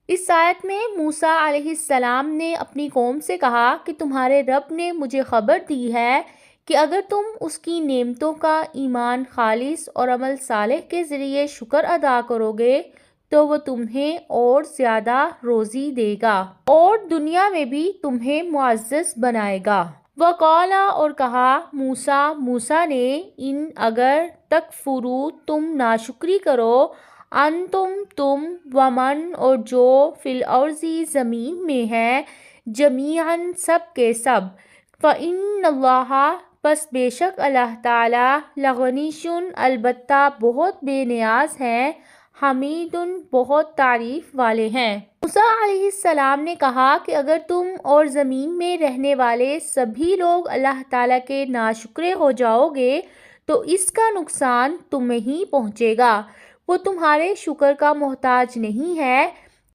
اس آیت میں موسیٰ علیہ السلام نے اپنی قوم سے کہا کہ تمہارے رب نے مجھے خبر دی ہے کہ اگر تم اس کی نعمتوں کا ایمان خالص اور عمل صالح کے ذریعے شکر ادا کرو گے تو وہ تمہیں اور زیادہ روزی دے گا اور دنیا میں بھی تمہیں معزز بنائے گا۔ وقالا اور کہا موسیٰ نے ان اگر تکفروا تم ناشکری کرو تم ومن اور جو فی الارض زمین میں ہے جمیعاً سب کے سب فإن اللہ پس بے شک اللہ تعالیٰ لغنی البتہ بہت بے نیاز ہیں حمید بہت تعریف والے ہیں۔ موسیٰ علیہ السلام نے کہا کہ اگر تم اور زمین میں رہنے والے سبھی لوگ اللہ تعالیٰ کے ناشکرے ہو جاؤ گے تو اس کا نقصان تمہیں ہی پہنچے گا، وہ تمہارے شکر کا محتاج نہیں ہے